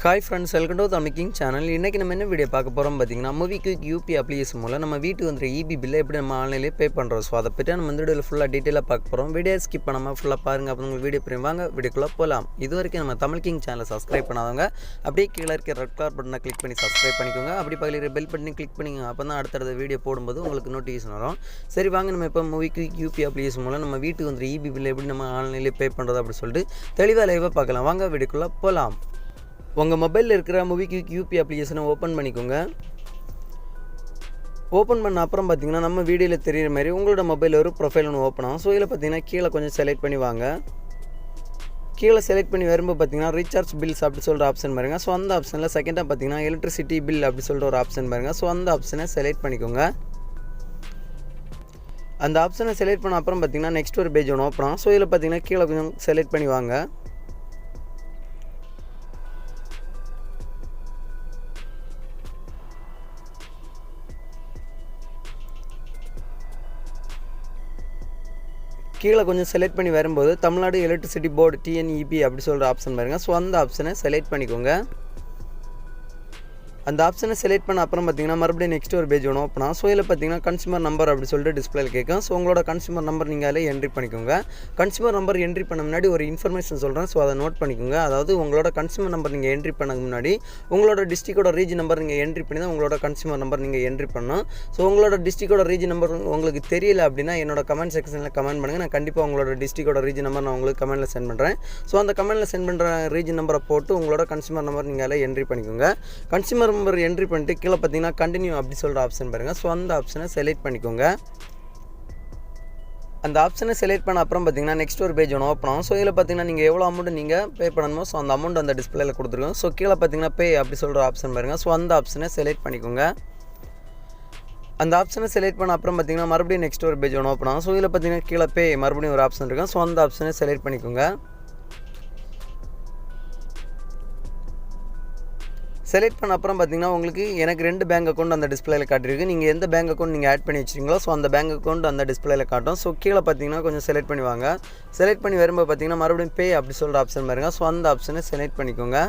Hi friends, welcome to Tamil king channel. இன்றைக்கி நம்ம என்ன வீடியோ பார்க்க போகிறோம் பார்த்தீங்கன்னா, மூவி குயிக் யூபி அப்ளிகேஷன் மூலம் நம்ம வீட்டுக்கு வந்துற இபி பில்லை எப்படி நம்ம ஆன்லைன்லேயே பே பண்ணுறோம். ஸோ அதை பற்றி நம்ம இந்த வீடியோவில் ஃபுல்லாக டீட்டெயிலாக பார்க்க போகிறோம். வீடியோ ஸ்கிப் பண்ணாமல் ஃபுல்லாக பாருங்கள். அப்போ உங்களுக்கு வீடியோ புரியும். வாங்க வீடியோக்குள்ளே போகலாம். இது வரைக்கும் நம்ம தமிழ் கிங் சேனலை சப்ஸ்கிரைப் பண்ணாதவங்க அப்படியே கீழே இருக்க ரெட் கலர் பட்டனை கிளிக் பண்ணி சப்ஸ்கிரைப் பண்ணிக்கோங்க. அப்படி பக்கத்தில் பெல் பட்டனை கிளிக் பண்ணிக்கோங்க. அப்போ தான் அடுத்தடுத்த வீடியோ போடும்போது உங்களுக்கு நோட்டிஃபிகேஷன் வரும். சரி வாங்க, நம்ம இப்போ மூவி குயிக் யூபி அப்ளிகேஷன் மூலம் நம்ம வீட்டுக்கு வந்துற இபி பில்லை எப்படி நம்ம ஆன்லைன்லேயே பே பண்ணுறது அப்படின்னு சொல்லிட்டு தெளிவாக லைவாக பார்க்கலாம். வாங்க வீடியோக்குள்ளே போகலாம். உங்கள் மொபைலில் இருக்கிற மூவி குயிக் யூபி அப்ளிகேஷனை ஓப்பன் பண்ணிக்கோங்க. ஓப்பன் பண்ண அப்புறம் பார்த்தீங்கன்னா நம்ம வீடியோவில் தெரிகிற மாதிரி உங்களோட மொபைலில் ஒரு ப்ரொஃபைல் ஒன்று ஓப்பன் ஆகும். ஸோ இதில் பார்த்தீங்கன்னா கீழே கொஞ்சம் செலக்ட் பண்ணி வாங்க. கீழே செலக்ட் பண்ணி வரும்போது பார்த்தீங்கன்னா ரீசார்ஜ் பில்ஸ் அப்படி சொல்கிற ஆப்ஷன் பாருங்க. ஸோ அந்த ஆப்ஷனில் செகண்டாக பார்த்தீங்கன்னா எலக்ட்ரிசிட்டி பில் அப்படி சொல்கிற ஒரு ஆப்ஷன் பாருங்கள். ஸோ அந்த ஆப்ஷனை செலக்ட் பண்ணிக்கோங்க. அந்த ஆப்ஷனை செலக்ட் பண்ண அப்புறம் பார்த்தீங்கன்னா நெக்ஸ்ட் ஒரு பேஜ் ஒன்று ஓப்பன் ஆகும். ஸோ இதில் பார்த்தீங்கன்னா கீழே கொஞ்சம் செலக்ட் பண்ணி வாங்க. கீழே கொஞ்சம் செலக்ட் பண்ணி வரும்போது தமிழ்நாடு எலக்ட்ரிசிட்டி போர்டு டிஎன்இபி அப்படி சொல்கிற ஆப்ஷன் பாருங்கள். ஸோ அந்த ஆப்ஷனை செலக்ட் பண்ணிக்கோங்க. அந்த ஆப்ஷனை செலக்ட் பண்ண அப்புறம் பார்த்தீங்கன்னா மறுபடியும் நெக்ஸ்ட் ஒரு பேஜ் ஒன்று ஓப்பன் ஆகும். ஸோ இதில் பார்த்தீங்கன்னா கன்சியூமர் நம்பர் அப்படி சொல்லிட்டு டிஸ்பிளேல கேட்கும். ஸோ உங்களோட கன்சியூமர் நம்பர் நீங்கள் அதில் என்ட்ரி பண்ணிக்கோங்க. கன்சியூமர் நம்பர் என்ட்ரி பண்ண முன்னாடி ஒரு இன்ஃபர்மேஷன் சொல்கிறேன். ஸோ அதை நோட் பண்ணிக்கோங்க. அதாவது உங்களோட கன்சியூமர் நம்பர் நீங்கள் என்ட்ரி பண்ணதுக்கு முன்னாடி உங்களோட டிஸ்ட்ரிக்டோட ரீஜன் நம்பர் நீங்கள் என்ட்ரி பண்ணி தான் உங்களோட கன்சியூமர் நம்பர் நீங்கள் என்ட்ரி பண்ணணும். ஸோ உங்களோட டிஸ்ட்ரிக்டோட ரீஜன் நம்பர் உங்களுக்கு தெரியல அப்படின்னா என்னோட கமெண்ட் செக்ஷனில் கமெண்ட் பண்ணுங்கள். நான் கண்டிப்பாக உங்களோட டிஸ்ட்ரிக்டோட ரீஜன் நம்பர் நான் உங்களுக்கு கமெண்ட்டில் சென்ட் பண்ணுறேன். ஸோ அந்த கமெண்ட்டில் சென்ட் பண்ணுற ரீஜன் நம்பரை போட்டு உங்களோட கன்சியூமர் நம்பர் நீங்கள் அதில் என்ட்ரி பண்ணிக்கோங்க. கன்சியூமர் நம்பர் என்ட்ரி பண்ணிட்டு கீழே பார்த்தீங்கன்னா கண்டினியூ அப்படி சொல்கிற ஆப்ஷன் பாருங்கள். ஸோ அந்த ஆப்ஷனை செலக்ட் பண்ணிக்கோங்க. அந்த ஆப்ஷனை செலக்ட் பண்ண அப்புறம் பார்த்தீங்கன்னா நெக்ஸ்ட் ஒரு பேஜ் ஒன்று ஓப்பன் ஆகும். ஸோ இதில் பார்த்தீங்கன்னா நீங்கள் எவ்வளோ அமௌண்ட் நீங்கள் பே பண்ணணுமோ ஸோ அந்த அமௌண்ட் அந்த டிஸ்பிளேல கொடுத்துருக்கோம். ஸோ கீழே பார்த்தீங்கன்னா பே அப்படி சொல்கிற ஆப்ஷன் பாருங்கள். ஸோ அந்த ஆப்ஷனை செலக்ட் பண்ணிக்கோங்க. அந்த ஆப்ஷனை செலக்ட் பண்ண அப்புறம் பார்த்தீங்கன்னா மறுபடியும் நெக்ஸ்ட் ஒரு பேஜ் ஒன்று ஓப்பன் ஆகும். ஸோ இதில் பார்த்தீங்கன்னா கீழே பே மறுபடியும் ஒரு ஆப்ஷன் இருக்கும். ஸோ அந்த ஆப்ஷனை செலக்ட் பண்ணிக்கோங்க. செலக்ட் பண்ண அப்புறம் பார்த்தீங்கன்னா உங்களுக்கு எனக்கு 2 பேங்க் அக்கௌண்ட் அந்த டிஸ்பிளேல காட்டியிருக்கு. நீங்கள் எந்த பேங்க் அக்கௌண்ட் நீங்கள் ஆட் பண்ணி வச்சிருக்கீங்களோ ஸோ அந்த பேங்க் அக்கௌண்ட் அந்த டிஸ்பிளேல காட்டும். ஸோ கீழே பார்த்தீங்கன்னா கொஞ்சம் செலக்ட் பண்ணி வாங்க. செலக்ட் பண்ணி வரும்போது பார்த்தீங்கன்னா மறுபடியும் பே அப்படி சொல்கிற ஆப்ஷன் பாருங்கள். ஸோ அந்த ஆப்ஷனை செலக்ட் பண்ணிக்கோங்க.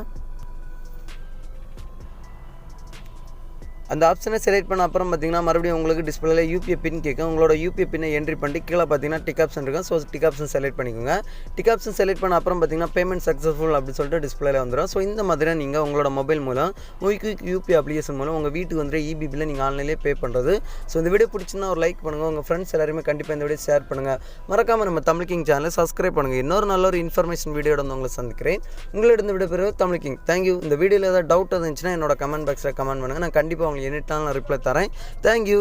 அந்த ஆப்ஷனை செலக்ட் பண்ண அப்புறம் பார்த்தீங்கன்னா மறுபடியும் உங்களுக்கு டிஸ்பிளேல யூபிஐ பின் கேட்கும். உங்களோட யூபிஐ பின்னை என்ட்ரி பண்ணிட்டு கீழே பார்த்தீங்கன்னா டிக் ஆப்ஷன் இருக்கும். ஸோ டிக் ஆப்ஷன் செலக்ட் பண்ணிக்கோங்க. டிக் ஆப்ஷன் செலக்ட் பண்ண அப்புறம் பார்த்தீங்கன்னா பேமெண்ட் சக்ஸஸ்ஃபுல் அப்படி சொல்லிட்டு டிஸ்பிளேல வந்துடும். ஸோ இந்த மாதிரி நீங்கள் உங்களோட மொபைல் மூலம் மூவி குயிக் யூபிஐ அப்ளிகேஷன் மூலம் உங்கள் வீட்டுக்கு வந்து இபி பில்லை நீங்கள் ஆன்லைன்லேயே பே பண்ணுறது. ஸோ இந்த வீடியோ பிடிச்சிருந்தா ஒரு லைக் பண்ணுங்கள். உங்கள் ஃப்ரெண்ட்ஸ் எல்லாருமே கண்டிப்பாக இந்த வீடியோ ஷேர் பண்ணுங்கள். மறக்காமல் நம்ம தமிழ் கிங் சேனலை சப்ஸ்கிரைப் பண்ணுங்கள். இன்னொரு நல்ல ஒரு இன்ஃபர்மேஷன் வீடியோட வந்து உங்களை சந்திக்கிறேன். உங்களிடம் விட பிறகு தமிழ் கிங். தேங்க்யூ. இந்த வீடியோவில் ஏதாவது டவுட் இருந்துச்சுன்னா என்னோட கமெண்ட் பாக்ஸில் கமெண்ட் பண்ணுங்கள். நான் கண்டிப்பாக உங்களுக்கு எனி டைம் ரிப்ளை தரேன். தேங்க்யூ.